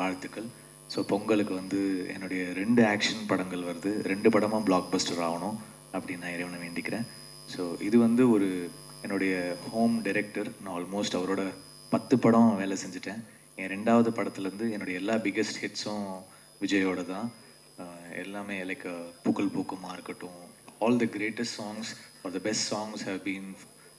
வாழ்த்துக்கள். ஸோ பொங்கலுக்கு வந்து என்னுடைய 2 ஆக்ஷன் படங்கள் வருது. 2 படமும் பிளாக் பஸ்டர் ஆகணும் அப்படின்னு நான் இறைவனை வேண்டிக்கிறேன். ஸோ இது வந்து ஒரு என்னுடைய ஹோம் டைரக்டர். நான் ஆல்மோஸ்ட் அவரோட 10 படம் வேலை செஞ்சுட்டேன். என் 2வது படத்துலேருந்து என்னுடைய எல்லா பிக்கெஸ்ட் ஹிட்ஸும் விஜயோட தான். எல்லாமே லைக் பூக்கள் பூக்குமா இருக்கட்டும், all the greatest songs are the best songs have been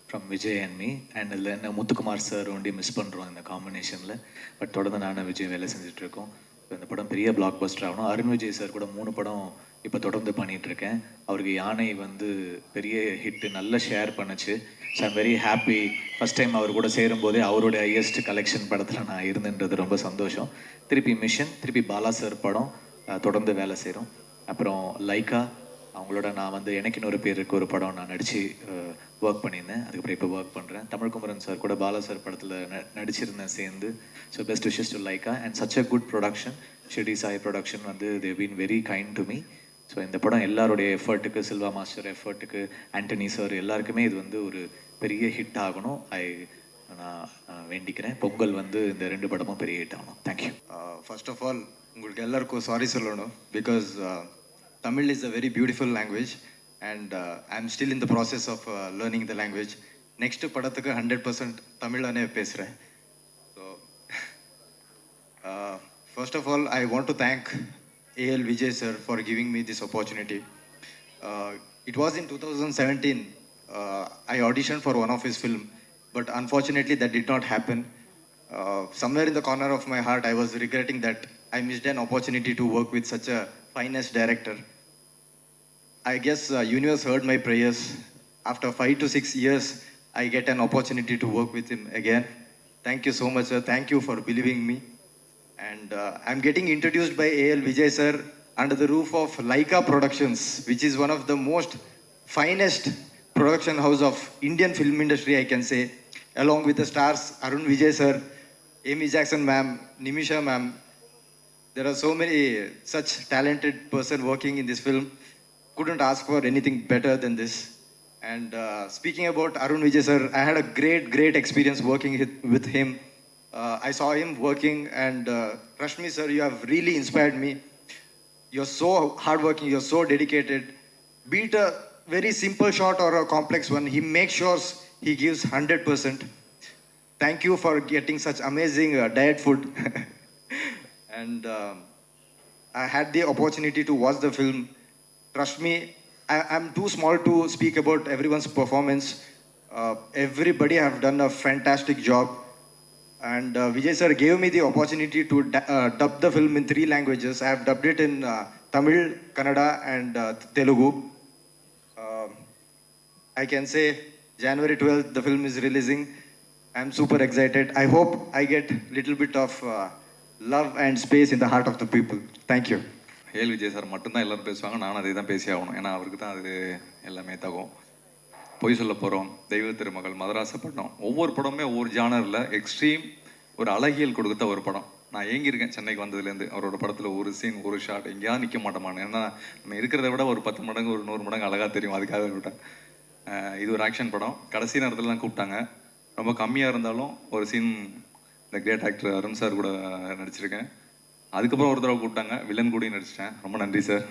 from Vijay and me. And இதில் என்ன முத்துக்குமார் சார் ஒண்டி மிஸ் பண்ணுறோம் இந்த காம்பினேஷனில். பட் தொடர்ந்து நானும் விஜய் வேலை செஞ்சுட்ருக்கோம். இந்த படம் பெரிய பிளாக் பஸ்டர் ஆகணும். அருண் விஜய் சார் கூட 3 படம் இப்போ தொடர்ந்து பண்ணிகிட்ருக்கேன். அவருக்கு யானை வந்து பெரிய ஹிட்டு, நல்ல ஷேர் பண்ணுச்சு. So I'm very happy. First time அவர் கூட சேரும்போதே அவருடைய ஹையஸ்ட் கலெக்ஷன் படத்தில் நான் இருந்துன்றது ரொம்ப சந்தோஷம். திருப்பி மிஷன், திருப்பி பாலா சார் படம் தொடர்ந்து வேலை செய்கிறோம். அப்புறம் லைக்கா அவங்களோட நான் வந்து எனக்கு இன்னொரு பேர் இருக்க ஒரு படம் நான் நடித்து ஒர்க் பண்ணியிருந்தேன். அதுக்கப்புறம் இப்போ ஒர்க் பண்ணுறேன். தமிழ் குமரன் சார் கூட பாலா சார் படத்தில் நடிச்சிருந்தேன் சேர்ந்து. So best wishes to Lyca and such a good production. Shirdi Sai production வந்து they been very kind to me. So இந்த படம் எல்லாருடைய எஃபர்ட்டுக்கு, சில்வா மாஸ்டர் எஃபர்ட்டுக்கு, ஆண்டனி சார் எல்லாருக்குமே இது வந்து ஒரு பெரிய ஹிட் ஆகணும். நான் வேண்டிக்கிறேன். பொங்கல் வந்து இந்த 2 படமும் பெரிய ஹிட் ஆகணும். தேங்க்யூ. ஃபர்ஸ்ட் ஆஃப் ஆல் உங்களுக்கு எல்லாருக்கும் சாரி சொல்லணும். Because Tamil is a very beautiful language and I'm still in the process of learning the language. Next படத்துக்கு 100% தமிழானே பேசுகிறேன். So first of all, I want to thank A.L. Vijay sir for giving me this opportunity. It was in 2017 I auditioned for one of his film, but unfortunately that did not happen. Somewhere in the corner of my heart I was regretting that I missed an opportunity to work with such a finest director. I guess universe heard my prayers. After 5 to 6 years, I get an opportunity to work with him again. Thank you so much, sir. Thank you for believing me. And I'm getting introduced by A.L. Vijay sir under the roof of Laika Productions, which is one of the most finest production house of Indian film industry, I can say. Along with the stars Arun Vijay sir, Amy Jackson ma'am, Nimisha ma'am. There are so many such talented person working in this film. Couldn't ask for anything better than this. And speaking about Arun Vijay sir, I had a great experience working with him. I saw him working and Rashmi sir, you have really inspired me. You're so hardworking, you're so dedicated. Be it a very simple shot or a complex one, he makes sure he gives 100%. Thank you for getting such amazing diet food. And I had the opportunity to watch the film. Trust me, I'm too small to speak about everyone's performance. Everybody have done a fantastic job. And Vijay sir gave me the opportunity to dub the film in 3 languages. I have dubbed it in Tamil, Kannada and Telugu. I can say January 12th the film is releasing. I'm super excited. I hope I get little bit of love and space in the heart of the people. Thank you. AL Vijay sir மட்டும்தான் எல்லோரும் பேசுவாங்க. நானும் அதை தான் பேசி ஆகணும். ஏன்னா அவருக்கு தான் அது எல்லாமே தகும். பொய் சொல்ல போகிறோம், தெய்வ திருமகள், மதராசப்பட்டினம், ஒவ்வொரு படமே ஒவ்வொரு ஜானரில் எக்ஸ்ட்ரீம் ஒரு அழகியல் கொடுத்த ஒரு படம். நான் ஏங்கியிருக்கேன் சென்னைக்கு வந்ததுலேருந்து. அவரோட படத்தில் ஒரு சீன், ஒரு ஷாட் எங்கேயாவது நிற்க மாட்டோமான்னு. ஏன்னா நம்ம இருக்கிறத விட ஒரு 10 மடங்கு, ஒரு 100 மடங்கு அழகாக தெரியும். அதுக்காக விட்டேன். இது ஒரு ஆக்ஷன் படம். கடைசி நேரத்தில் தான் கூப்பிட்டாங்க. ரொம்ப கம்மியாக இருந்தாலும் ஒரு சீன் இந்த கிரேட் ஆக்டர் அருண் சார் கூட நடிச்சிருக்கேன். அதுக்கப்புறம் ஒரு தடவை கூப்பிட்டாங்க, வில்லன் கூடயும் நடிச்சிட்டேன். ரொம்ப நன்றி சார்.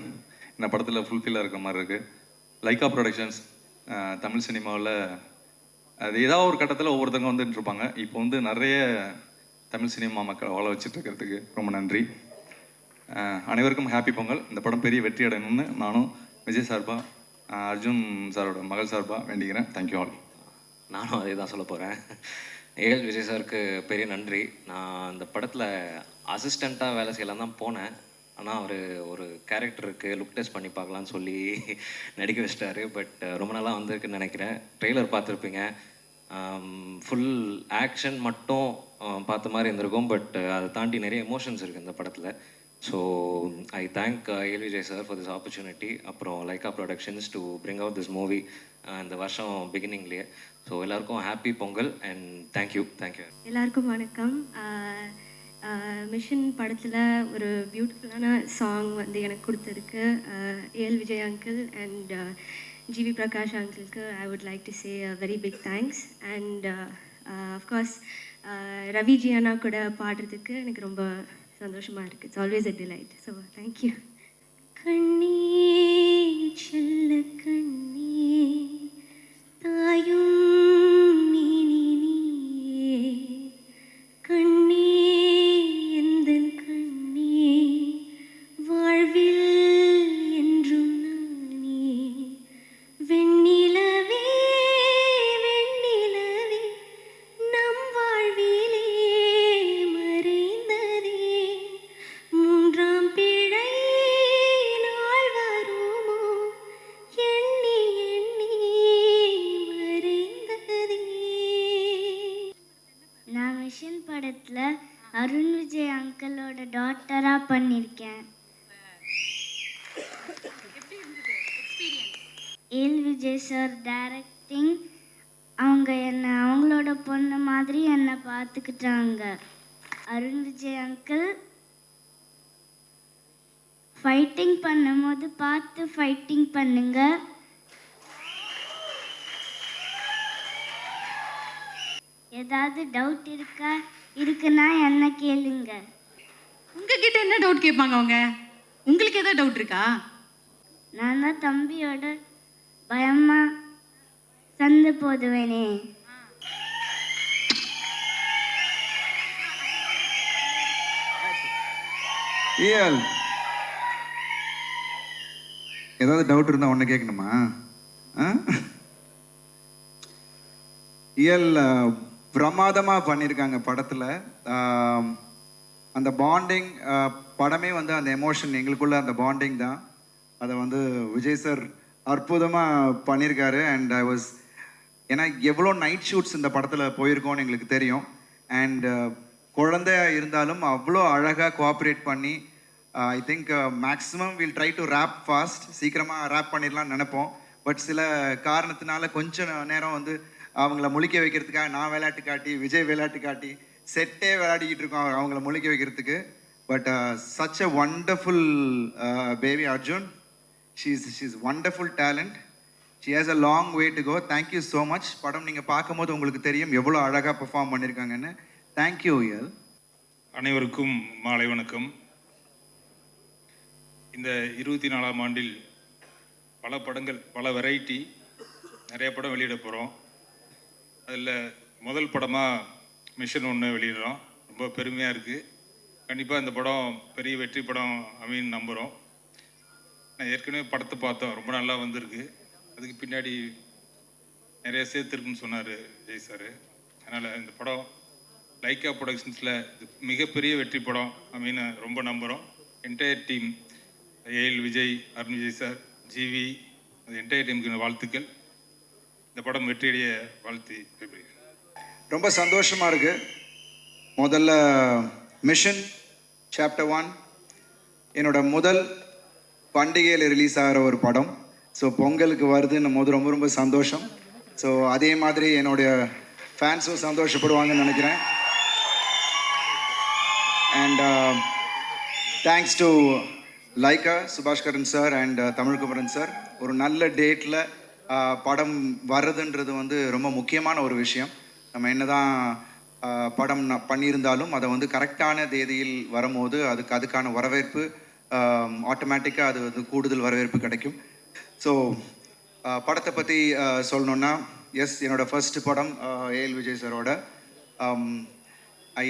இந்த படத்தில் ஃபுல்ஃபில்லாக இருக்கிற மாதிரி இருக்குது. லைக்கா ப்ரொடக்ஷன்ஸ் தமிழ் சினிமாவில் அது ஏதாவது ஒரு கட்டத்தில் ஒவ்வொருத்தவங்க வந்துட்டு இருப்பாங்க. இப்போ வந்து நிறைய தமிழ் சினிமா மக்கள் வாழ வச்சுட்டு இருக்கிறதுக்கு ரொம்ப நன்றி. அனைவருக்கும் ஹாப்பி பொங்கல். இந்த படம் பெரிய வெற்றி அடையணும்னு நானும் விஜய் சார்பா, அர்ஜுன் சாரோட மகள் சார்பா வேண்டிக்கிறேன். Thank you all. நானும் அதே தான் சொல்ல போகிறேன். ஏஎல் விஜய் சாருக்கு பெரிய நன்றி. நான் அந்த படத்தில் அசிஸ்டண்ட்டாக வேலை செய்யலாம் தான் போனேன். ஆனால் அவர் ஒரு கேரக்டருக்கு லுக் டெஸ்ட் பண்ணி பார்க்கலான்னு சொல்லி நடிக்க வச்சிட்டாரு. பட் ரொம்ப நாளாக வந்திருக்குன்னு நினைக்கிறேன். ட்ரெய்லர் பார்த்துருப்பீங்க. ஃபுல் ஆக்ஷன் மட்டும் பார்த்த மாதிரி இருந்திருக்கும். பட் அதை தாண்டி நிறைய எமோஷன்ஸ் இருக்குது இந்த படத்தில். So I thank AL Vijay sir for this opportunity. அப்புறம் Lyca productions to bring out this movie இந்த வருஷம் பிகினிங்லேயே. ஸோ எல்லாருக்கும் ஹாப்பி பொங்கல் அண்ட் தேங்க்யூ. எல்லாருக்கும் வணக்கம். மிஷன் படத்தில் ஒரு பியூட்டிஃபுல்லான சாங் வந்து எனக்கு கொடுத்ததுக்கு ஏஎல் விஜய் அங்கிள் அண்ட் ஜிவி பிரகாஷ் அங்கிளுக்கு I would like to say a very big thanks. And of course Ravi ji அண்ணா கூட பாடுறதுக்கு எனக்கு ரொம்ப சந்தோஷமாக இருக்குது. It's always a delight. So thank you. கண்ணே செல்ல கண்ணே தாயும் இனி நீயே கண்ணே எந்தன் கண்ணே வாழ்வில் என்றும் நானே வெண்ணிலவே வெண்ணிலவே நம் வாழ்விலே மறைந்ததே மூன்றாம் பிழை நாள் வருமோ எண்ணி எண்ணி மறைந்ததே. நான் மிஷன் படத்தில் அருண் விஜய் அங்கிளோட டாட்டராக பண்ணியிருக்கேன். ஏல் விஜய் சார் டைரக்டிங், அவங்க என்னை அவங்களோட பொண்ணு மாதிரி என்னை பார்த்துக்கிட்டாங்க. அருண் விஜய் அங்கிள் ஃபைட்டிங் பண்ணும்போது பார்த்து ஃபைட்டிங் பண்ணுங்க. ஏதாவது டவுட் இருக்குன்னா என்ன கேளுங்க. உங்ககிட்ட என்ன டவுட் கேட்பாங்க அவங்க? உங்களுக்கு ஏதாவது டவுட் இருக்கா? நான் தான் தம்பியோட பயமா சண்டை போடுவேனே. ஏல் ஏதாவது டவுட் இருந்தால் ஒன்று கேட்கணுமா? ஏல் பிரமாதமாக பண்ணியிருக்காங்க படத்தில். அந்த பாண்டிங் படமே வந்து அந்த எமோஷன் எங்களுக்குள்ள அந்த பாண்டிங் தான். அதை வந்து விஜய் சார் அற்புதமாக பண்ணியிருக்காரு. அண்ட் ஐ வாஸ், ஏன்னா எவ்வளோ நைட் ஷூட்ஸ் இந்த படத்தில் போயிருக்கோன்னு எங்களுக்கு தெரியும். அண்ட் குழந்தையா இருந்தாலும் அவ்வளோ அழகாக கோஆப்ரேட் பண்ணி I think maximum will try to wrap fast, சீக்கிரமாக ரேப் பண்ணிடலாம்னு நினைப்போம். பட் சில காரணத்தினால கொஞ்சம் நேரம் வந்து அவங்கள முழிக்க வைக்கிறதுக்காக நான் விளையாட்டு காட்டி விஜய் விளையாட்டு காட்டி செட்டே விளையாடிக்கிட்டு இருக்கோம் அவங்கள முழிக்க வைக்கிறதுக்கு. But such a wonderful baby Arjun. She's wonderful talent. She has a long way to go. Thank you so much. படம் நீங்கள் பார்க்கும்போது உங்களுக்கு தெரியும் எவ்வளோ அழகாக பெர்ஃபார்ம் பண்ணியிருக்காங்கன்னு. தேங்க்யூ யல். அனைவருக்கும் மாலை வணக்கம். இந்த 24ஆம் ஆண்டில் பல படங்கள், பல வெரைட்டி, நிறைய படம் வெளியிட போகிறோம். அதில் முதல் படமாக மிஷன் 1 வெளியிடுறோம். ரொம்ப பெருமையாக இருக்குது. கண்டிப்பாக இந்த படம் பெரிய வெற்றி படம் அமைன்னு நம்புகிறோம். நான் ஏற்கனவே படத்தை பார்த்தோம், ரொம்ப நல்லா வந்திருக்கு. அதுக்கு பின்னாடி நிறைய சேர்த்துருக்குன்னு சொன்னார் விஜய் சார். அதனால் இந்த படம் லைக்கா ப்ரொடக்ஷன்ஸில் மிகப்பெரிய வெற்றி படம் அப்படின்னு ரொம்ப நம்புகிறோம். Entire team, AL Vijay, Arun Vijay sir, GV, அந்த என்டையர் டீமுக்கு வாழ்த்துக்கள். இந்த படம் வெற்றியடைய வாழ்த்தி விரும்புகிறேன். ரொம்ப சந்தோஷமாக இருக்குது. முதல்ல மிஷன் சாப்டர் 1 என்னோட முதல் பண்டிகையில் ரிலீஸ் ஆகிற ஒரு படம். ஸோ பொங்கலுக்கு வருதுன்னும் போது ரொம்ப ரொம்ப சந்தோஷம். ஸோ அதே மாதிரி என்னுடைய ஃபேன்ஸும் சந்தோஷப்படுவாங்கன்னு நினைக்கிறேன். And thanks to Lyca, Subaskaran sir and Tamilkumaran sir. ஒரு நல்ல டேட்டில் படம் வர்றதுன்றது வந்து ரொம்ப முக்கியமான ஒரு விஷயம். நம்ம என்ன தான் படம் பண்ணியிருந்தாலும் அதை வந்து கரெக்டான தேதியில் வரும்போது அதுக்கான வரவேற்பு ஆட்டோமேட்டிக்காக அது வந்து கூடுதல் வரவேற்பு கிடைக்கும். ஸோ படத்தை பற்றி சொல்லணுன்னா, எஸ், என்னோடய ஃபர்ஸ்ட் படம் ஏஎல் விஜய் சாரோட.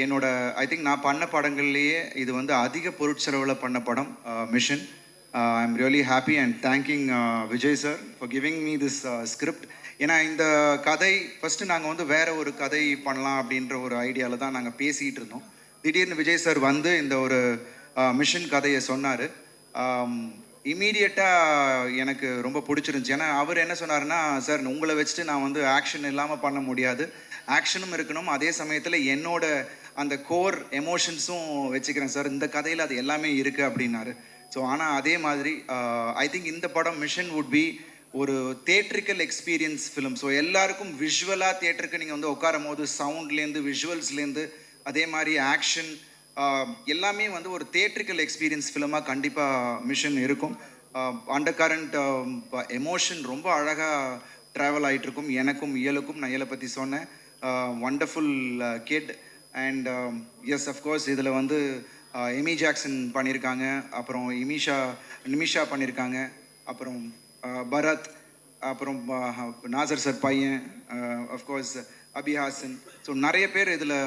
என்னோட ஐ திங்க் நான் பண்ண படங்கள்லேயே இது வந்து அதிக பொருட்செலவில் பண்ண படம் mission. I am really happy and thanking Vijay sir for giving me this script. ஏன்னா இந்த கதை ஃபஸ்ட்டு நாங்கள் வந்து வேறு ஒரு கதை பண்ணலாம் அப்படின்ற ஒரு ஐடியாவில் தான் நாங்கள் பேசிகிட்டு இருந்தோம். திடீர்னு விஜய் சார் வந்து இந்த ஒரு மிஷன் கதையை சொன்னார். இமீடியட்டாக எனக்கு ரொம்ப பிடிச்சிருந்துச்சி. ஏன்னா அவர் என்ன சொன்னார்னா, சார் உங்களை வச்சுட்டு நான் வந்து ஆக்ஷன் இல்லாமல் பண்ண முடியாது, ஆக்ஷனும் இருக்கணும், அதே சமயத்தில் என்னோட அந்த கோர் எமோஷன்ஸும் வச்சுக்கிறேன் சார், இந்த கதையில் அது எல்லாமே இருக்குது அப்படின்னாரு. ஸோ ஆனால் அதே மாதிரி ஐ திங்க் இந்த படம் மிஷன் வுட் பி ஒரு தேட்ரிக்கல் எக்ஸ்பீரியன்ஸ் ஃபிலிம். ஸோ எல்லாருக்கும் விஷுவலாக தேட்டருக்கு நீங்கள் வந்து உட்காரும் போது சவுண்ட்லேருந்து விஷுவல்ஸ்லேருந்து அதே மாதிரி ஆக்ஷன் எல்லாமே வந்து ஒரு தேட்ரிக்கல் எக்ஸ்பீரியன்ஸ் ஃபிலிமாக கண்டிப்பாக மிஷன் இருக்கும். அண்டர் கரண்ட் எமோஷன் ரொம்ப அழகாக ட்ராவல் ஆகிட்டுருக்கும். எனக்கும் இயலுக்கும், நான் இயலை பற்றி சொன்னேன், wonderful kid. And yes, of course இதில் வந்து எமி ஜாக்சன் பண்ணியிருக்காங்க, அப்புறம் நிமிஷா பண்ணியிருக்காங்க, அப்புறம் பரத், அப்புறம் நாசர் சார் பையன், அஃப்கோர்ஸ் அபிஹாசன். ஸோ நிறைய பேர் இதில்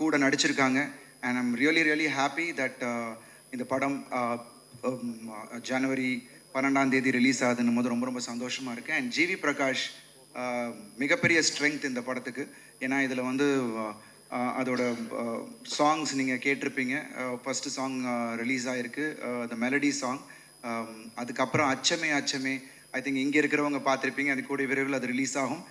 கூட நடிச்சிருக்காங்க. And I'm really happy that இந்த படம் ஜனவரி 12 ரிலீஸ் ஆகுதுன்னும் போது ரொம்ப ரொம்ப சந்தோஷமாக இருக்குது. அண்ட் ஜிவி பிரகாஷ் மிகப்பெரிய ஸ்ட்ரென்த் இந்த படத்துக்கு. ஏன்னா இதில் வந்து அதோட சாங்ஸ் நீங்கள் கேட்டிருப்பீங்க. ஃபஸ்ட்டு சாங் ரிலீஸ் ஆகிருக்கு, த மெலடி சாங். அதுக்கப்புறம் அச்சமே அச்சமே ஐ திங்க் இங்கே இருக்கிறவங்க பார்த்துருப்பீங்க, அது கூடிய விரைவில் அது ரிலீஸ் ஆகும்.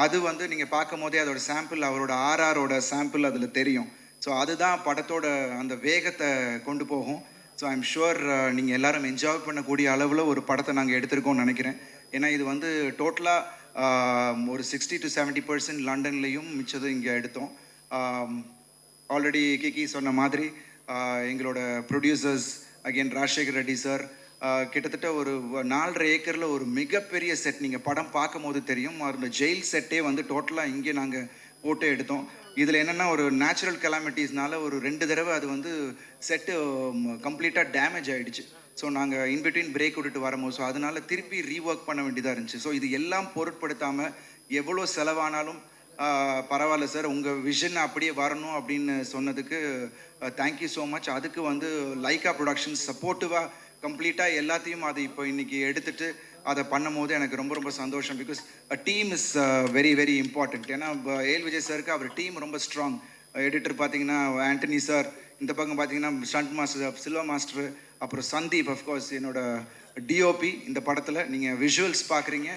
அது வந்து நீங்கள் பார்க்கும் போதே அதோட சாம்பிள், அவரோட ஆர்ஆரோட சாம்பிள் அதில் தெரியும். ஸோ அதுதான் படத்தோட அந்த வேகத்தை கொண்டு போகும். ஸோ ஐம் ஷுவர் நீங்கள் எல்லாரும் என்ஜாய் பண்ணக்கூடிய அளவில் ஒரு படத்தை நாங்கள் எடுத்திருக்கோம்னு நினைக்கிறேன். ஏன்னா இது வந்து டோட்டலாக ஒரு 60 to 70% லண்டன்லேயும் மிச்சது இங்கே எடுத்தோம். ஆல்ரெடி கிகி சொன்ன மாதிரி எங்களோட producers again Rajasekhar Reddy sir கிட்டத்தட்ட ஒரு 4.5 ஏக்கரில் ஒரு மிகப்பெரிய செட், நீங்கள் படம் பார்க்கும் போது தெரியும். அந்த ஜெயில் செட்டே வந்து டோட்டலாக இங்கே நாங்கள் போட்டு எடுத்தோம். இதில் என்னென்னா ஒரு நேச்சுரல் கெலாமிட்டிஸ்னால ஒரு 2 தடவை அது வந்து செட்டு கம்ப்ளீட்டாக டேமேஜ் ஆகிடுச்சு. ஸோ நாங்கள் இன்பிட்வீன் பிரேக் விட்டுட்டு வரும்போது ஸோ அதனால திருப்பி ரீஒர்க் பண்ண வேண்டியதாக இருந்துச்சு. ஸோ இது எல்லாம் பொருட்படுத்தாமல் எவ்வளோ செலவானாலும் பரவாயில்ல சார், உங்கள் விஷன் அப்படியே வரணும் அப்படின்னு சொன்னதுக்கு தேங்க்யூ ஸோ மச். அதுக்கு வந்து லைக்கா ப்ரொடக்ஷன்ஸ் சப்போர்ட்டிவாக கம்ப்ளீட்டாக எல்லாத்தையும் அது இப்போ இன்றைக்கி எடுத்துகிட்டு அதை பண்ணும் போது எனக்கு ரொம்ப ரொம்ப சந்தோஷம். Because team is very important. ஏன்னா ஏஎல் விஜய் சாருக்கு அவர் டீம் ரொம்ப ஸ்ட்ராங். எடிட்டர் பார்த்தீங்கன்னா ஆண்டனி சார், இந்த பக்கம் பார்த்தீங்கன்னா ஸ்டண்ட் மாஸ்டர் சில்வா மாஸ்டர், அப்புறம் சந்தீப், அஃப்கோர்ஸ் என்னோட டிஓபி இந்த படத்தில் நீங்கள் விஷுவல்ஸ் பார்க்குறீங்க.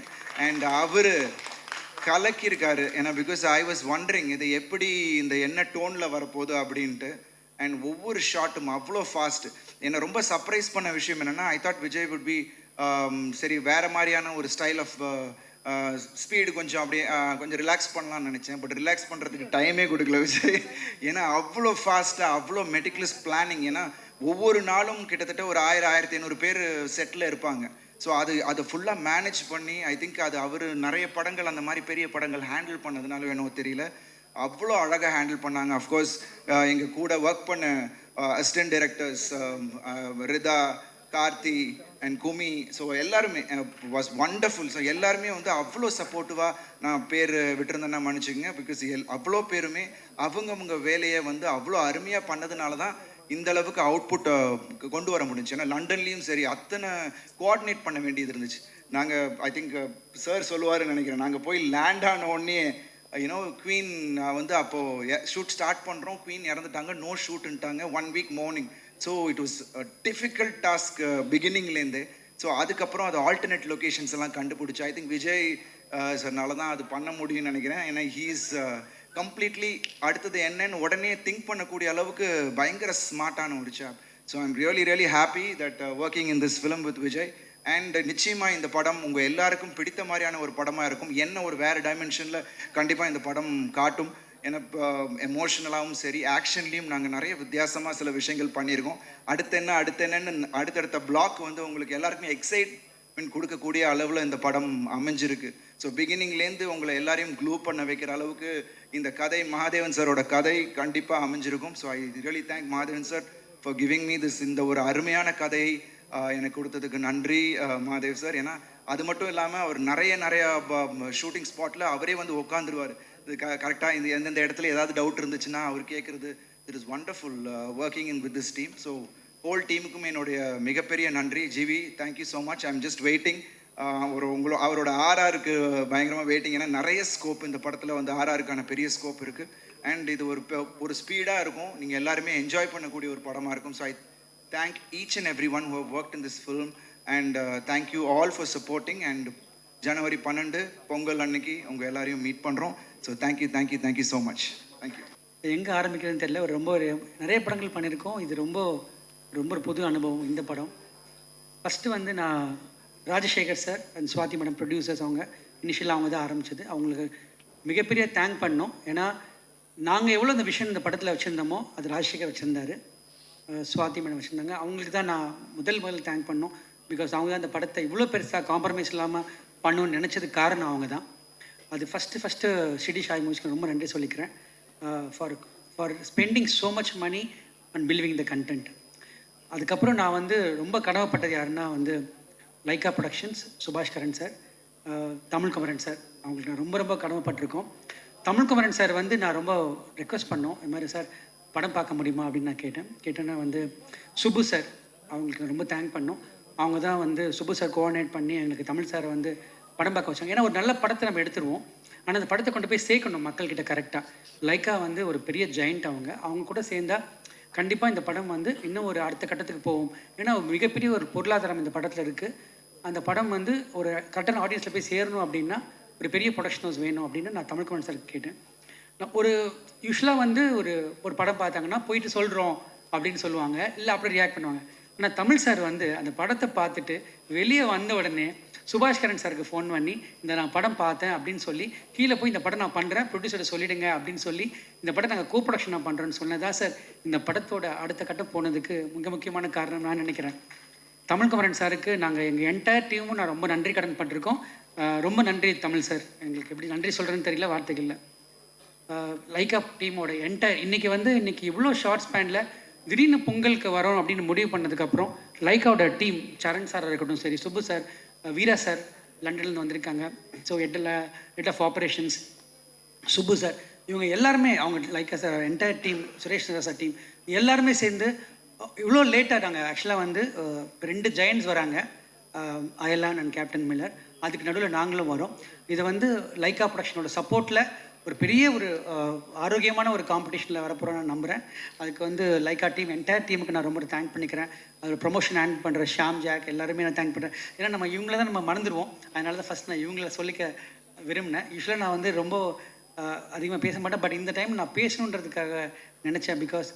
அண்ட் அவர் கலக்கியிருக்காரு. ஏன்னா பிகாஸ் ஐ வாஸ் வண்டரிங் இது எப்படி இந்த என்ன டோனில் வரப்போகுது அப்படின்ட்டு. அண்ட் ஒவ்வொரு ஷாட்டும் அவ்வளோ ஃபாஸ்ட். என்னை ரொம்ப சர்ப்ரைஸ் பண்ண விஷயம் என்னென்னா, I thought Vijay would be சரி வேறு மாதிரியான ஒரு ஸ்டைல் ஆஃப் ஸ்பீடு கொஞ்சம் அப்படியே கொஞ்சம் ரிலாக்ஸ் பண்ணலாம்னு நினச்சேன். பட் ரிலாக்ஸ் பண்ணுறதுக்கு டைமே கொடுக்கல விஜய். ஏன்னா அவ்வளோ ஃபாஸ்ட்டாக அவ்வளோ மெட்டிகுலஸ் பிளானிங். ஏன்னா ஒவ்வொரு நாளும் கிட்டத்தட்ட ஒரு 1000-1500 பேர் செட்டில் இருப்பாங்க. ஸோ அதை ஃபுல்லாக மேனேஜ் பண்ணி ஐ திங்க் அது அவர் நிறைய படங்கள் அந்த மாதிரி பெரிய படங்கள் ஹேண்டில் பண்ணதுனால வேணும் தெரியல, அவ்வளோ அழகாக ஹேண்டில் பண்ணாங்க. அஃப்கோர்ஸ் எங்கள் கூட ஒர்க் பண்ண assistant directors Ritha, Karthi and Kumi, so எல்லாருமே வாஸ் வண்டர்ஃபுல். ஸோ எல்லாருமே வந்து அவ்வளோ சப்போர்ட்டிவாக, நான் பேர் விட்டுருந்தேன்னா மன்னிச்சுக்கங்க. பிகாஸ் அவ்வளோ பேருமே அவங்கவுங்க வேலையை வந்து அவ்வளோ அருமையாக பண்ணதுனால தான் இந்த அளவுக்கு அவுட்புட்டை கொண்டு வர முடிஞ்சு. ஏன்னா லண்டன்லேயும் சரி அத்தனை கோஆர்டினேட் பண்ண வேண்டியது இருந்துச்சு. நாங்கள் ஐ திங்க் சார் சொல்லுவாருன்னு நினைக்கிறேன், நாங்கள் போய் லேண்ட் ஆன உடனே யூனோ குவீன் வந்து அப்போது ஷூட் ஸ்டார்ட் பண்ணுறோம், குவீன் இறந்துட்டாங்க, நோ ஷூட்டுன்ட்டாங்க 1 week morning. So it was difficult task பிகினிங்லேருந்து. ஸோ அதுக்கப்புறம் அது ஆல்டர்னேட் லொக்கேஷன்ஸ் எல்லாம் கண்டுபிடிச்சி ஐ திங்க் விஜய் சார்னால தான் அது பண்ண முடியும்னு நினைக்கிறேன். ஏன்னா ஹீஸ் கம்ப்ளீட்லி அடுத்தது என்னன்னு உடனே திங்க் பண்ணக்கூடிய அளவுக்கு பயங்கர ஸ்மார்ட்டான ஒரு சாப். So I'm really happy that working in this film with Vijay. And நிச்சயமாக இந்த படம் உங்கள் எல்லாருக்கும் பிடித்த மாதிரியான ஒரு படமாக இருக்கும். என்ன ஒரு வேறு டைமென்ஷனில் கண்டிப்பாக இந்த படம் காட்டும். ஏன்னா எமோஷனலாகவும் சரி ஆக்ஷன்லேயும் நாங்கள் நிறைய வித்தியாசமாக சில விஷயங்கள் பண்ணியிருக்கோம். அடுத்து என்னன்னு அடுத்தடுத்த பிளாக் வந்து உங்களுக்கு எல்லாருக்குமே எக்ஸைட்மெண்ட் கொடுக்கக்கூடிய அளவில் இந்த படம் அமைஞ்சிருக்கு. ஸோ பிகினிங்லேருந்து உங்களை எல்லாரையும் க்ளூ பண்ண வைக்கிற அளவுக்கு இந்த கதை மகாதேவன் சாரோட கதை கண்டிப்பாக அமைஞ்சிருக்கும். So I really thank Mahadevan sir for giving me this, இந்த ஒரு அருமையான கதையை எனக்கு கொடுத்ததுக்கு நன்றி மகாதேவ் சார். ஏன்னா அது மட்டும் இல்லாமல் அவர் நிறையா ஷூட்டிங் ஸ்பாட்டில் அவரே வந்து உட்காந்துருவார். இது கரெக்டாக இந்த எந்தெந்த இடத்துல ஏதாவது டவுட் இருந்துச்சுன்னா அவர் கேட்குறது. It is wonderful working in with this team. So whole டீமுக்கும் என்னுடைய மிகப்பெரிய நன்றி. GV thank you so much. I am just waiting. அவரோட ஆர்ஆருக்கு பயங்கரமாக வெயிட்டிங். ஏன்னா நிறைய ஸ்கோப் இந்த படத்தில் வந்து ஆர்ஆருக்கான பெரிய ஸ்கோப் இருக்குது. அண்ட் இது ஒரு ஸ்பீடாக இருக்கும், நீங்கள் எல்லாருமே என்ஜாய் பண்ணக்கூடிய ஒரு படமாக இருக்கும். So I thank each and everyone who have worked in this film and thank you all for supporting. And ஜனவரி 12 பொங்கல் அன்னைக்கு உங்கள் எல்லாரையும் மீட் பண்ணுறோம். So thank you so much. Thank you. எங்கே ஆரம்பிக்கிறதுன்னு தெரியல. ஒரு நிறைய படங்கள் பண்ணியிருக்கோம். இது ரொம்ப ஒரு புது அனுபவம் இந்த படம். ஃபஸ்ட்டு வந்து நான் Rajasekhar sir and Swathi madam producers, அவங்க இனிஷியலாக அவங்க தான் ஆரம்பித்தது. அவங்களுக்கு மிகப்பெரிய தேங்க் பண்ணோம். ஏன்னா நாங்கள் எவ்வளோ இந்த விஷயம் இந்த படத்தில் வச்சுருந்தோமோ அது ராஜசேகர் வச்சுருந்தாரு, சுவாதி மேடம் வச்சுருந்தாங்க. அவங்களுக்கு தான் நான் முதல் தேங்க் பண்ணோம். பிகாஸ் அவங்க தான் அந்த படத்தை இவ்வளோ பெருசாக காம்ப்ரமைஸ் இல்லாமல் பண்ணணும்னு நினச்சதுக்கு காரணம் அவங்க தான். அது ஃபஸ்ட்டு ஷிடி ஷாய் மூவிஸ்க்கு ரொம்ப நன்றி சொல்லிக்கிறேன் for spending so much money and believing the content. அதுக்கப்புறம் நான் வந்து ரொம்ப கடமைப்பட்டது யாருன்னா வந்து லைக்கா ப்ரொடக்ஷன்ஸ், சுபாஷ் கரன் சார், தமிழ் குமரன் சார், அவங்களுக்கு நான் ரொம்ப ரொம்ப கடமைப்பட்டிருக்கோம். தமிழ் குமரன் சார் வந்து நான் ரொம்ப ரெக்வஸ்ட் பண்ணோம், இது மாதிரி சார் படம் பார்க்க முடியுமா அப்படின்னு நான் கேட்டேன்னா வந்து சுபு சார், அவங்களுக்கு நான் ரொம்ப தேங்க் பண்ணோம். அவங்க தான் வந்து சுபு சார் கோஆர்டினேட் பண்ணி எங்களுக்கு தமிழ் சாரை வந்து படம் பார்க்க வச்சாங்க. ஏன்னா ஒரு நல்ல படத்தை நம்ம எடுத்துருவோம், ஆனால் அந்த படத்தை கொண்டு போய் சேர்க்கணும் மக்கள்கிட்ட கரெக்டாக. லைக்கா வந்து ஒரு பெரிய ஜெயிண்ட், அவங்க கூட சேர்ந்தா கண்டிப்பாக இந்த படம் வந்து இன்னும் ஒரு அடுத்த கட்டத்துக்கு போகும். ஏன்னா மிகப்பெரிய ஒரு பொருளாதாரம் இந்த படத்தில் இருக்குது. அந்த படம் வந்து ஒரு கரெக்டான ஆடியன்ஸில் போய் சேரணும் அப்படின்னா ஒரு பெரிய ப்ரொடக்ஷன் ஹவுஸ் வேணும் அப்படின்னு நான் தமிழ் குமரன் சாருக்கு கேட்டேன். நான் ஒரு யூஸ்வலாக வந்து ஒரு படம் பார்த்தாங்கன்னா போயிட்டு சொல்கிறோம் அப்படின்னு சொல்லுவாங்க, இல்லை அப்படி ரியாக்ட் பண்ணுவாங்க. ஆனால் தமிழ் சார் வந்து அந்த படத்தை பார்த்துட்டு வெளியே வந்த உடனே சுபாஷ் கரன் சாருக்கு ஃபோன் பண்ணி இந்த நான் படம் பார்த்தேன் அப்படின்னு சொல்லி கீழே போய் இந்த படம் நான் பண்ணுறேன், ப்ரொடியூசரை சொல்லிவிடுங்க அப்படின்னு சொல்லி இந்த படம் நாங்கள் கோ ப்ரொடக்ஷன் நான் பண்ணுறேன்னு சொன்னதா சார் இந்த படத்தோட அடுத்த கட்டம் போனதுக்கு மிக முக்கியமான காரணம் நான் நினைக்கிறேன். தமிழ் குமரன் சாருக்கு நாங்கள் எங்கள் என்டையர் டீமும் நான் ரொம்ப நன்றி கடன் பட்டிருக்கோம். ரொம்ப நன்றி தமிழ் சார், எங்களுக்கு எப்படி நன்றி சொல்கிறேன்னு தெரியல, வார்த்தைகள் இல்லை. லைக்கா டீமோட என்டையர் இன்னைக்கு இவ்வளோ ஷார்ட் ஸ்பேனில் திடீர்னு பொங்கலுக்கு வரோம் அப்படின்னு முடிவு பண்ணதுக்கப்புறம் லைக்காவோட டீம், சரண் சாராக இருக்கட்டும் சரி, சுப்பு சார், வீரா சார் லண்டன்லேருந்து வந்திருக்காங்க, so head of operations Subbu sir, இவங்க எல்லாருமே அவங்க Lyca sir entire team, Suresh sir team எல்லாருமே சேர்ந்து இவ்வளோ லேட்டாக நாங்கள் ஆக்சுவலாக வந்து 2 ஜெயண்ட்ஸ் வராங்க, அயலான் அண்ட் கேப்டன் மில்லர், அதுக்கு நடுவில் நாங்களும் வரோம். இதை வந்து லைக்கா ப்ரொடக்ஷனோட சப்போர்ட்டில் ஒரு பெரிய ஒரு ஆரோக்கியமான ஒரு காம்படிஷனில் வரப்போகிறோம் நான் நம்புகிறேன். அதுக்கு வந்து லைக்கா டீம் என்டையர் டீமுக்கு நான் ரொம்ப தேங்க் பண்ணிக்கிறேன். அது ப்ரொமோஷன் ஹேண்ட் பண்ணுற ஷாம் ஜாக் எல்லாருமே நான் தேங்க் பண்ணுறேன். ஏன்னா நம்ம இவங்கள தான் நம்ம மறந்துடுவோம், அதனால தான் ஃபஸ்ட் நான் இவங்கள சொல்லிக்க விரும்பினேன். யூஸ்வலாக நான் வந்து ரொம்ப அதிகமாக பேச மாட்டேன், பட் இந்த டைம் நான் பேசணுன்றதுக்காக நினச்சேன். பிகாஸ்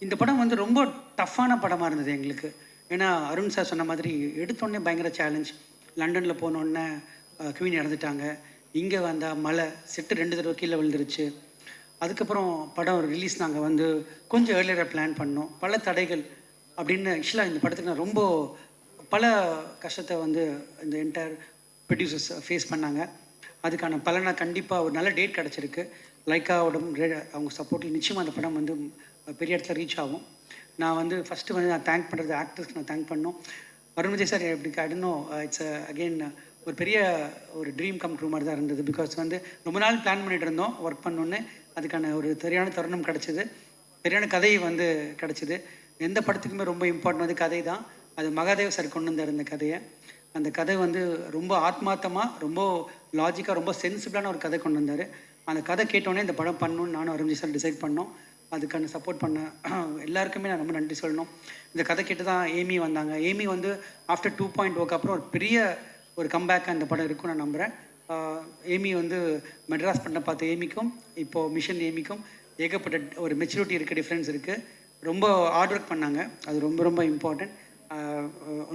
இந்த படம் வந்து ரொம்ப டஃப்பான படமாக இருந்தது எங்களுக்கு. ஏன்னா அருண் சார் சொன்ன மாதிரி எடுத்தோடனே பயங்கர சேலஞ்ச். லண்டனில் போனோடனே குவீன் இறந்துட்டாங்க, இங்கே வந்தால் மழை, செட்டு 2 தடவை கீழே விழுந்துருச்சு. அதுக்கப்புறம் படம் ரிலீஸ் நாங்கள் வந்து கொஞ்சம் ஏர்லியராக பிளான் பண்ணோம், பல தடைகள் அப்படின்னு. ஆக்சுவலாக இந்த படத்துக்கு நான் ரொம்ப பல கஷ்டத்தை வந்து இந்த என்டையர் ப்ரொடியூசர்ஸ் ஃபேஸ் பண்ணாங்க. அதுக்கான பலனை கண்டிப்பாக ஒரு நல்ல டேட் கிடச்சிருக்கு. லைக்காவோட அவங்க சப்போர்ட்டில் நிச்சயமாக அந்த படம் வந்து பெரிய இடத்துல ரீச் ஆகும். நான் வந்து ஃபஸ்ட்டு வந்து நான் தேங்க் பண்ணுறது ஆக்டர்ஸ்க்கு நான் தேங்க் பண்ணோம். அருண் விஜய் சார் எப்படி காட்டணும், இட்ஸ் அகெயின் ஒரு பெரிய ஒரு ட்ரீம் கம் ட்ரூ மாதிரி தான் இருந்தது. பிகாஸ் வந்து ரொம்ப நாள் பிளான் பண்ணிகிட்டு இருந்தோம் ஒர்க் பண்ணோன்னு, அதுக்கான ஒரு சரியான தருணம் கிடச்சிது, சரியான கதை வந்து கிடச்சிது. எந்த படத்துக்குமே ரொம்ப இம்பார்ட்டன் வந்து கதை தான். அது மகாதேவ் சார் கொண்டு வந்தார் இந்த கதையை. அந்த கதை வந்து ரொம்ப ஆத்மார்த்தமாக, ரொம்ப லாஜிக்காக, ரொம்ப சென்சிபிளான ஒரு கதை கொண்டு வந்தார். அந்த கதை கேட்டோடனே இந்த படம் பண்ணணும்னு நானும் அருண் விஜய் சார் டிசைட் பண்ணோம். அதுக்கான சப்போர்ட் பண்ண எல்லாருக்குமே நான் ரொம்ப நன்றி சொல்லணும். இந்த கதை கேட்டு தான் ஏமி வந்தாங்க. ஏமி வந்து ஆஃப்டர் 2.0 அப்புறம் ஒரு பெரிய ஒரு கம்பேக்காக இந்த படம் இருக்கும் நான் நம்புகிறேன். ஏமி வந்து மெட்ராஸ் பண்ண பார்த்த ஏமிக்கும் இப்போது மிஷன் ஏமிக்கும் ஏகப்பட்ட ஒரு மெச்சூரிட்டி இருக்குது, டிஃப்ரென்ஸ் இருக்குது. ரொம்ப ஹார்ட் ஒர்க் பண்ணாங்க, அது ரொம்ப ரொம்ப இம்பார்ட்டன்ட்.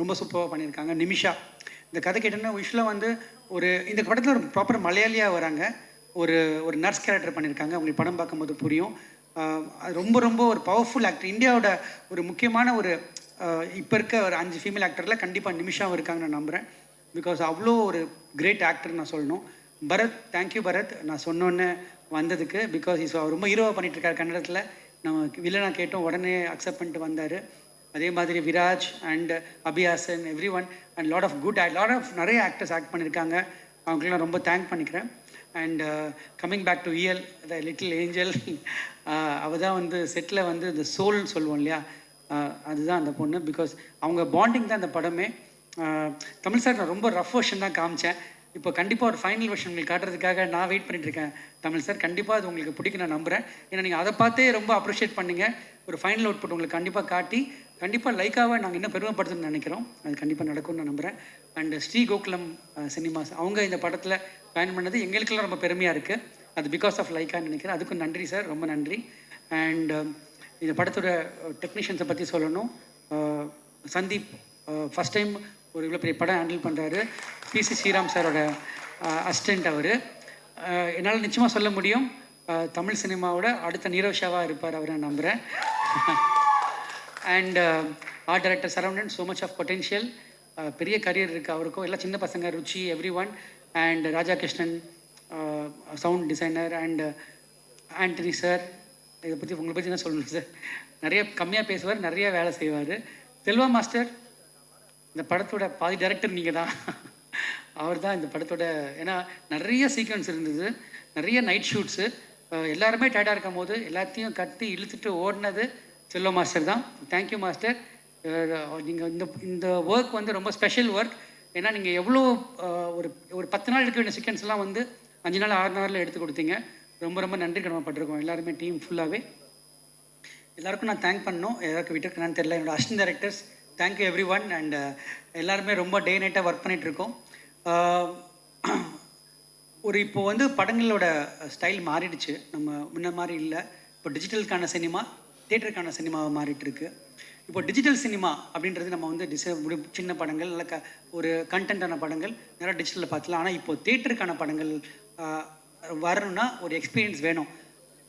ரொம்ப சூப்பராக பண்ணியிருக்காங்க. நிமிஷா இந்த கதை கேட்டோன்னா யூஸ்வலாக வந்து இந்த படத்தில் ஒரு ப்ராப்பர் மலையாளியாக வராங்க, ஒரு நர்ஸ் கேரக்டர் பண்ணியிருக்காங்க. அவங்களுக்கு படம் பார்க்கும்போது புரியும். அது ரொம்ப ரொம்ப ஒரு பவர்ஃபுல் ஆக்டர். இந்தியாவோட ஒரு முக்கியமான ஒரு இப்போ இருக்க ஒரு 5 ஃபீமேல் ஆக்டரில் கண்டிப்பாக நிமிஷாவும் இருக்காங்க நான் நம்புகிறேன். பிகாஸ் அவ்வளோ ஒரு கிரேட் ஆக்டர் நான் சொல்லணும். பரத், தேங்க்யூ பரத், நான் சொன்னோன்னே வந்ததுக்கு. பிகாஸ் அவர் ரொம்ப ஹீரோவாக பண்ணிகிட்ருக்காரு கன்னடத்தில். நம்ம வில்லனாக கேட்டோம், உடனே அக்செப்ட் பண்ணிட்டு வந்தார். அதே மாதிரி Viraj and Abhiyasan, every one and lot of நிறைய ஆக்டர்ஸ் ஆக்ட் பண்ணியிருக்காங்க. அவங்களுக்குலாம் ரொம்ப தேங்க் பண்ணிக்கிறேன். அண்ட் கம்மிங் பேக் டு இயல், த லிட்டில் ஏஞ்சல், அவள் தான் வந்து செட்டில் வந்து இந்த சோல்னு சொல்லுவோம் இல்லையா, அதுதான் அந்த பொண்ணு. பிகாஸ் அவங்க பாண்டிங் தான் இந்த படமே. தமிழ் சார் நான் ரொம்ப ரஃப் வெர்ஷன் தான் காமிச்சேன். இப்போ கண்டிப்பாக ஒரு ஃபைனல் வெர்ஷன் உங்களுக்கு காட்டுறதுக்காக நான் வெயிட் பண்ணிட்டுருக்கேன். தமிழ் சார் கண்டிப்பாக அது உங்களுக்கு பிடிக்கும் நான் நம்புகிறேன். ஏன்னா நீங்கள் அதை பார்த்தே ரொம்ப அப்ரிஷியேட் பண்ணீங்க. ஒரு ஃபைனல் அவுட்புட் உங்களுக்கு கண்டிப்பாக காட்டி கண்டிப்பாக லைக்காவை நாங்கள் இன்னும் பெருமைப்படுத்தணும்னு நினைக்கிறோம். அது கண்டிப்பாக நடக்கும்னு நான் நம்புகிறேன். அண்ட் ஸ்ரீ கோகுலம் சினிமாஸ் அவங்க இந்த படத்தில் பயன் பண்ணது எங்களுக்கெல்லாம் ரொம்ப பெருமையாக இருக்குது. அது பிகாஸ் ஆஃப் லைக்கான்னு நினைக்கிறேன். அதுக்கும் நன்றி சார், ரொம்ப நன்றி. அண்ட் இந்த படத்தோட டெக்னீஷியன்ஸை பற்றி சொல்லணும். சந்தீப் ஃபஸ்ட் டைம் ஒரு இவ்வளோ பெரிய படம் ஹேண்டில் பண்ணுறாரு. பிசி ஸ்ரீராம் சாரோட அசிஸ்டண்ட் அவர். என்னால் நிச்சயமாக சொல்ல முடியும், தமிழ் சினிமாவோட அடுத்த நீரவ் ஷாவாக இருப்பார் அவர், நான் நம்புகிறேன். And art director Saravanan, so much of potential, பெரிய கரியர் இருக்குது அவருக்கும். எல்லாம் சின்ன பசங்க, Ruchi, every one. And Raja Krishnan, sound designer, and Antony sir, இதை பற்றி உங்களை பற்றி என்ன சொல்லணும் சார்? நிறைய கம்மியாக பேசுவார், நிறைய வேலை செய்வார். செல்வா மாஸ்டர், இந்த படத்தோட பாதி டைரக்டர் நீங்கள் தான். அவர் தான் இந்த படத்தோட, ஏன்னா நிறைய சீக்வன்ஸ் இருந்தது, நிறைய நைட் ஷூட்ஸு, எல்லாருமே டயர்டாக இருக்கும் போது எல்லாத்தையும் கட்டி இழுத்துட்டு ஓடினது செல்வா மாஸ்டர் தான். Thank you master. நீங்கள் இந்த ஒர்க் வந்து ரொம்ப ஸ்பெஷல் ஒர்க். ஏன்னா நீங்கள் எவ்வளோ ஒரு ஒரு 10 நாள் எடுக்க வேண்டிய சீக்வன்ஸ்லாம் வந்து 5 நாள் 6 நாளில் எடுத்து கொடுத்தீங்க. ரொம்ப ரொம்ப நன்றி கடமைப்பட்டிருக்கோம் எல்லாருமே, டீம் ஃபுல்லாகவே. எல்லாருக்கும் நான் தேங்க் பண்ணணும், யாருக்கு விட்டுருக்கேன்னு தெரியல. என்னோடய assistant directors, thank you every one. And எல்லாருமே ரொம்ப டே நைட்டாக ஒர்க் பண்ணிகிட்ருக்கோம். ஒரு இப்போ வந்து படங்களோட ஸ்டைல் மாறிடுச்சு, நம்ம முன்ன மாதிரி இல்லை. இப்போ டிஜிட்டலுக்கான சினிமா, தியேட்டருக்கான சினிமாவை மாறிட்டுருக்கு. இப்போ டிஜிட்டல் சினிமா அப்படின்றது நம்ம வந்து சின்ன படங்கள், இல்லை ஒரு கண்டென்ட்டான படங்கள் நிறையா டிஜிட்டலில் பார்த்துலாம். ஆனால் இப்போ தியேட்டருக்கான படங்கள் வரணும்னா ஒரு எக்ஸ்பீரியன்ஸ் வேணும்.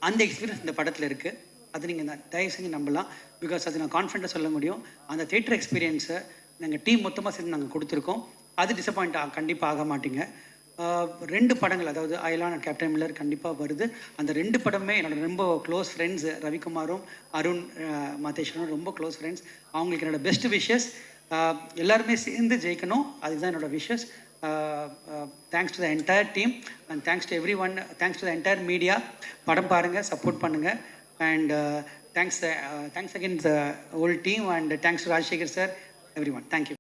அந்த எக்ஸ்பீரியன்ஸ் இந்த படத்தில் இருக்குது. அது நீங்கள் தயவு செஞ்சு நம்பலாம். பிகாஸ் அது நான் கான்ஃபிடண்ட்டாக சொல்ல முடியும். அந்த தியேட்டர் எக்ஸ்பீரியன்ஸை நாங்கள் டீம் மொத்தமாக சேர்ந்து நாங்கள் கொடுத்துருக்கோம். அது டிசப்பாயிண்ட் கண்டிப்பாக ஆக மாட்டீங்க. 2 படங்கள், அதாவது அயலான் அண்ட் கேப்டன் மில்லர் கண்டிப்பாக வருது. அந்த 2 படமே என்னோட ரொம்ப க்ளோஸ் ஃப்ரெண்ட்ஸ், ரவிக்குமாரும் அருண் மாதேஸ்வரனும் ரொம்ப க்ளோஸ் ஃப்ரெண்ட்ஸ். அவங்களுக்கு என்னோடய பெஸ்ட் விஷஸ். எல்லாருமே சேர்ந்து ஜெயிக்கணும், அதுதான் என்னோடய wishes. Thanks to the entire team and thanks to everyone. Thanks to the entire media. படம் பாருங்கள், சப்போர்ட் பண்ணுங்கள். And thanks again the whole team. And thanks to Rajasekar sir, everyone. Thank you.